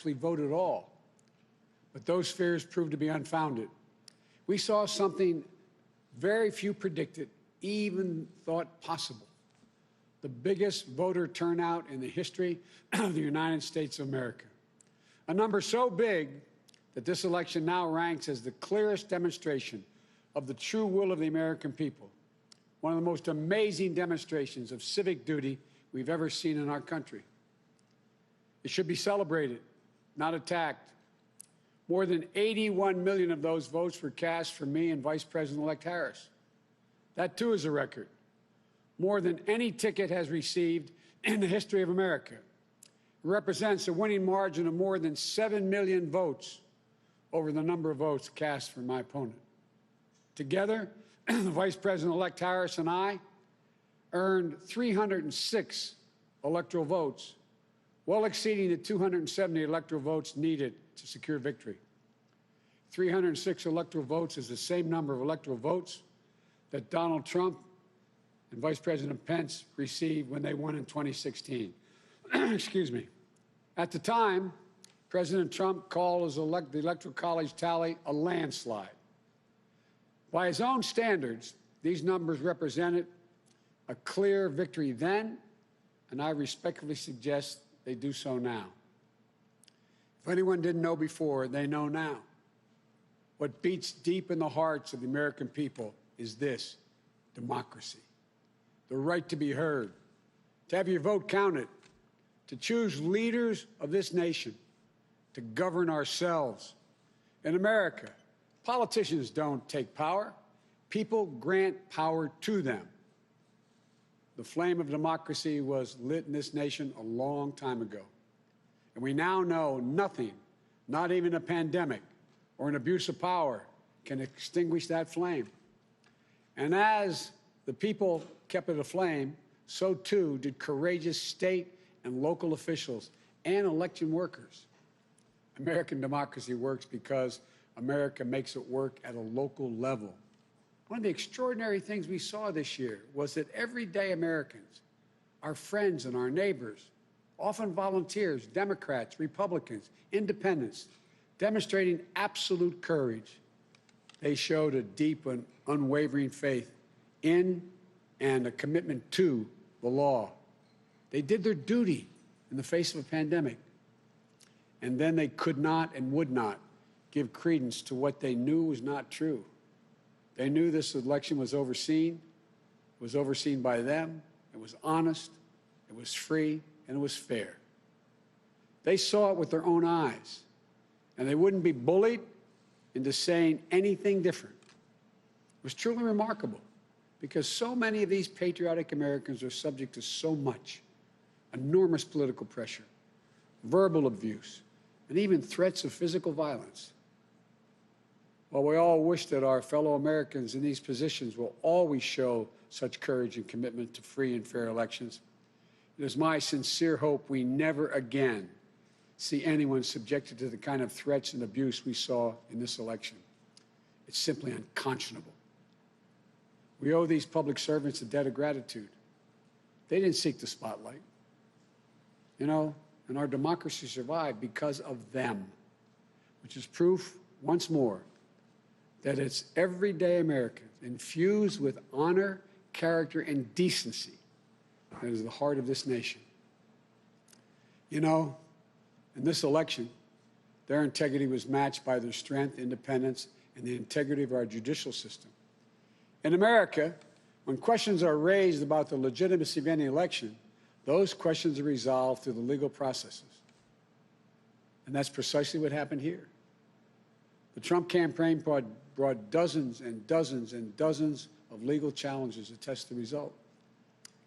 actually vote at all. But those fears proved to be unfounded. We saw something very few predicted, even thought possible. The biggest voter turnout in the history of the United States of America. A number so big that this election now ranks as the clearest demonstration of the true will of the American people. One of the most amazing demonstrations of civic duty we've ever seen in our country. It should be celebrated, not attacked. More than 81 million of those votes were cast for me and Vice President-elect Harris. That, too, is a record. More than any ticket has received in the history of America. It represents a winning margin of more than 7 million votes over the number of votes cast for my opponent. Together, the Vice President-elect Harris and I earned 306 electoral votes, well exceeding the 270 electoral votes needed to secure victory. 306 electoral votes is the same number of electoral votes that Donald Trump and Vice President Pence received when they won in 2016. Excuse me. At the time, President Trump called the Electoral College tally a landslide. By his own standards, these numbers represented a clear victory then, and I respectfully suggest they do so now. If anyone didn't know before, they know now. What beats deep in the hearts of the American people is this: democracy. The right to be heard, to have your vote counted, to choose leaders of this nation, to govern ourselves. In America, politicians don't take power. People grant power to them. The flame of democracy was lit in this nation a long time ago. And we now know nothing, not even a pandemic or an abuse of power, can extinguish that flame. And as the people kept it aflame, so too did courageous state and local officials and election workers. American democracy works because America makes it work at a local level. One of the extraordinary things we saw this year was that everyday Americans, our friends and our neighbors, often volunteers, Democrats, Republicans, independents, demonstrating absolute courage. They showed a deep and unwavering faith in and a commitment to the law. They did their duty in the face of a pandemic. And then they could not and would not give credence to what they knew was not true. They knew this election was overseen. It was overseen by them. It was honest. It was free. And it was fair. They saw it with their own eyes. And they wouldn't be bullied into saying anything different. It was truly remarkable because so many of these patriotic Americans are subject to so much enormous political pressure, verbal abuse, and even threats of physical violence. While we all wish that our fellow Americans in these positions will always show such courage and commitment to free and fair elections, it is my sincere hope we never again see anyone subjected to the kind of threats and abuse we saw in this election. It's simply unconscionable. We owe these public servants a debt of gratitude. They didn't seek the spotlight. You know, and our democracy survived because of them, which is proof, once more, that it's everyday Americans infused with honor, character, and decency that is the heart of this nation. You know, in this election, their integrity was matched by their strength, independence, and the integrity of our judicial system. In America, when questions are raised about the legitimacy of any election, those questions are resolved through the legal processes. And that's precisely what happened here. The Trump campaign brought dozens and dozens and dozens of legal challenges to test the result.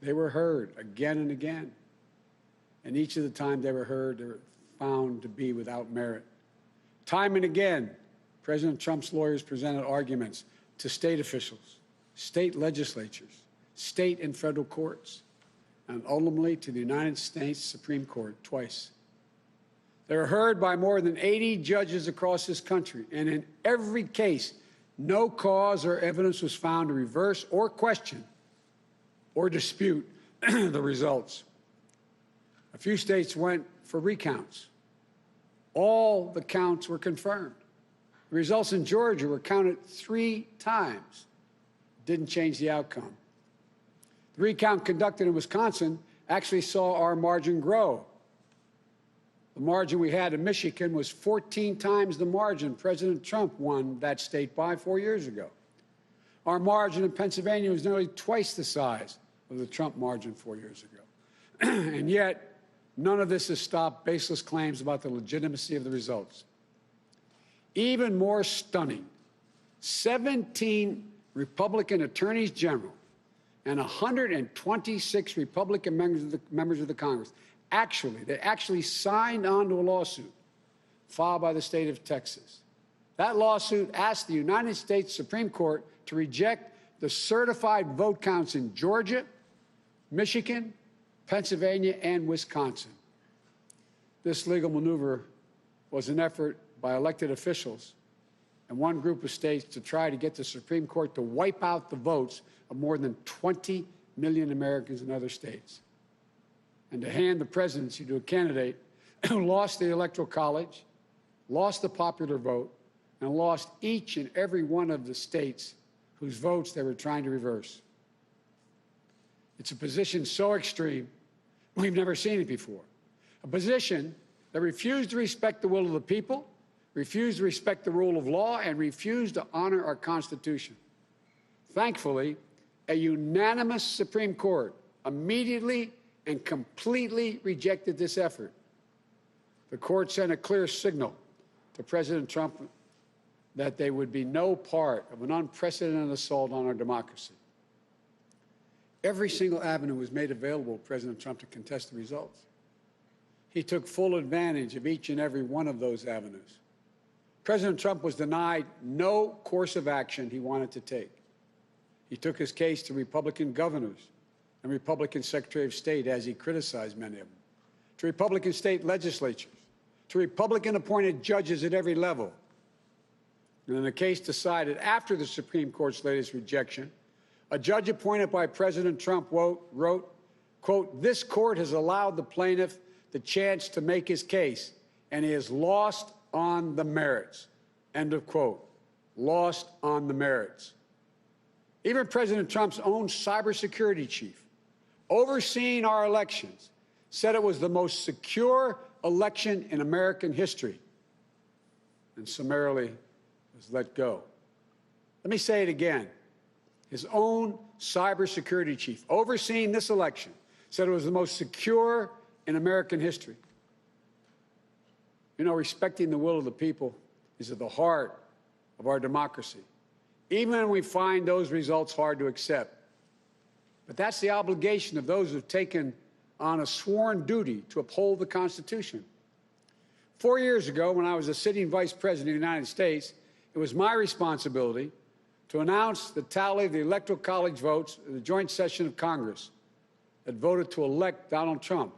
They were heard again and again. And each of the time they were heard, they were found to be without merit. Time and again, President Trump's lawyers presented arguments to state officials, state legislatures, state and federal courts, and ultimately to the United States Supreme Court twice. They were heard by more than 80 judges across this country, and in every case, no cause or evidence was found to reverse or question or dispute the results. A few states went for recounts. All the counts were confirmed. The results in Georgia were counted 3 times. Didn't change the outcome. The recount conducted in Wisconsin actually saw our margin grow. The margin we had in Michigan was 14 times the margin President Trump won that state by 4 years ago. Our margin in Pennsylvania was nearly twice the size of the Trump margin 4 years ago. And yet, none of this has stopped baseless claims about the legitimacy of the results. Even more stunning, 17 Republican attorneys general and 126 Republican members of the Congress actually signed on to a lawsuit filed by the state of Texas. That lawsuit asked the United States Supreme Court to reject the certified vote counts in Georgia, Michigan, Pennsylvania, and Wisconsin. This legal maneuver was an effort by elected officials and one group of states to try to get the Supreme Court to wipe out the votes of more than 20 million Americans in other states, and to hand the presidency to a candidate who lost the Electoral College, lost the popular vote, and lost each and every one of the states whose votes they were trying to reverse. It's a position so extreme, we've never seen it before. A position that refused to respect the will of the people, refused to respect the rule of law, and refused to honor our Constitution. Thankfully, a unanimous Supreme Court immediately and completely rejected this effort. The court sent a clear signal to President Trump that they would be no part of an unprecedented assault on our democracy. Every single avenue was made available to President Trump to contest the results. He took full advantage of each and every one of those avenues. President Trump was denied no course of action he wanted to take. He took his case to Republican governors and Republican Secretary of State, as he criticized many of them, to Republican state legislatures, to Republican-appointed judges at every level. And in a case decided after the Supreme Court's latest rejection, a judge appointed by President Trump wrote, quote, "This court has allowed the plaintiff the chance to make his case, and he has lost on the merits," end of quote. Lost on the merits. Even President Trump's own cybersecurity chief, overseeing our elections, said it was the most secure election in American history, and summarily was let go. Let me say it again. His own cybersecurity chief, overseeing this election, said it was the most secure in American history. You know, respecting the will of the people is at the heart of our democracy, even when we find those results hard to accept. But that's the obligation of those who've taken on a sworn duty to uphold the Constitution. 4 years ago, when I was a sitting vice president of the United States, it was my responsibility to announce the tally of the Electoral College votes in the joint session of Congress that voted to elect Donald Trump.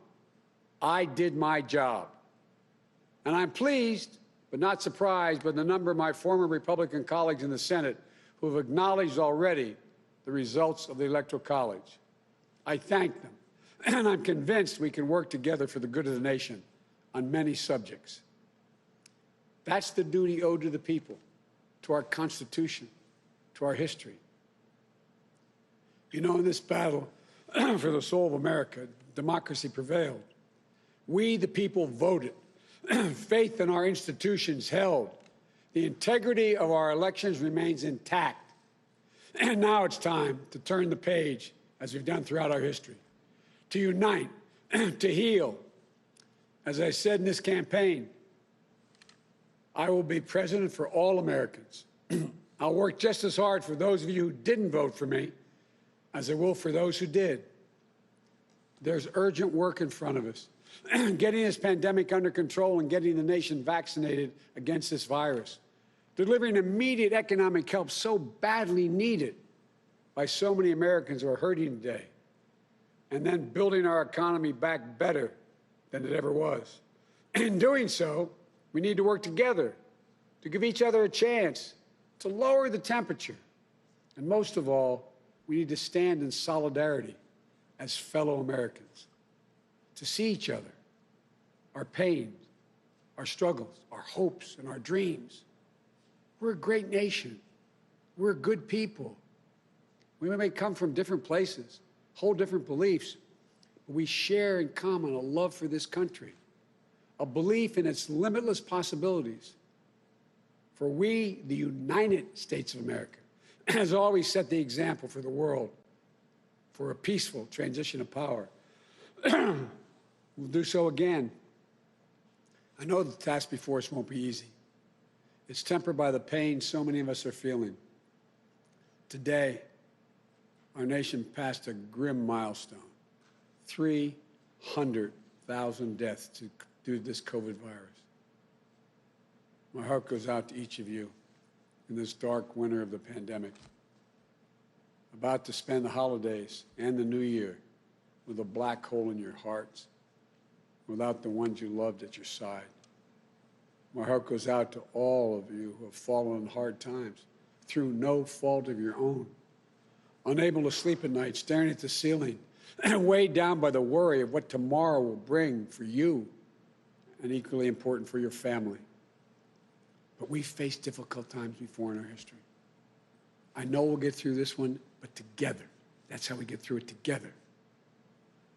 I did my job. And I'm pleased, but not surprised, by the number of my former Republican colleagues in the Senate who have acknowledged already the results of the Electoral College. I thank them, and I'm convinced we can work together for the good of the nation on many subjects. That's the duty owed to the people, to our Constitution, to our history. You know, in this battle for the soul of America, democracy prevailed. We, the people, voted. Faith in our institutions held. The integrity of our elections remains intact. And now it's time to turn the page, as we've done throughout our history, to unite, to heal. As I said in this campaign, I will be president for all Americans. I'll work just as hard for those of you who didn't vote for me as I will for those who did. There's urgent work in front of us. Getting this pandemic under control and getting the nation vaccinated against this virus. Delivering immediate economic help so badly needed by so many Americans who are hurting today. And then building our economy back better than it ever was. In doing so, we need to work together to give each other a chance to lower the temperature. And most of all, we need to stand in solidarity as fellow Americans, to see each other, our pain, our struggles, our hopes, and our dreams. We're a great nation. We're good people. We may come from different places, hold different beliefs, but we share in common a love for this country, a belief in its limitless possibilities. For we, the United States of America, has always set the example for the world for a peaceful transition of power. We'll do so again. I know the task before us won't be easy. It's tempered by the pain so many of us are feeling. Today, our nation passed a grim milestone, 300,000 deaths due to this COVID virus. My heart goes out to each of you in this dark winter of the pandemic, about to spend the holidays and the new year with a black hole in your hearts, without the ones you loved at your side. My heart goes out to all of you who have fallen in hard times through no fault of your own, unable to sleep at night, staring at the ceiling, weighed down by the worry of what tomorrow will bring for you, and equally important for your family. But we've faced difficult times before in our history. I know we'll get through this one, but together. That's how we get through it, together.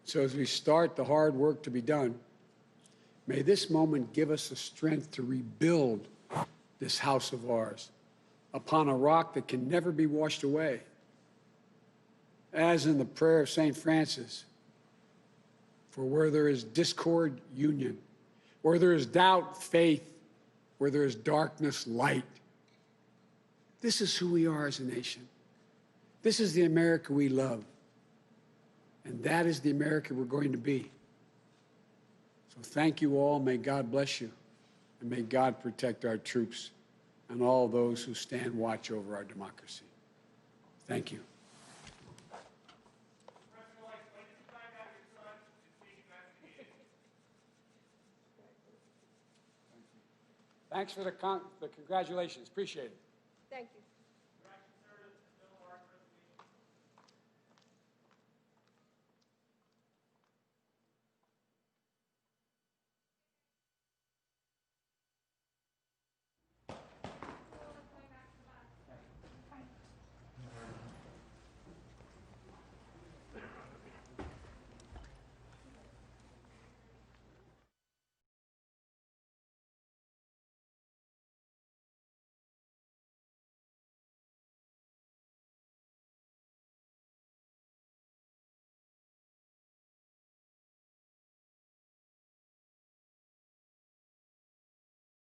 So as we start the hard work to be done, may this moment give us the strength to rebuild this house of ours upon a rock that can never be washed away. As in the prayer of St. Francis, for where there is discord, union, where there is doubt, faith, where there is darkness, light. This is who we are as a nation. This is the America we love. And that is the America we're going to be. So thank you all. May God bless you. And may God protect our troops and all those who stand watch over our democracy. Thank you. Thanks for the congratulations. Appreciate it. Thank you.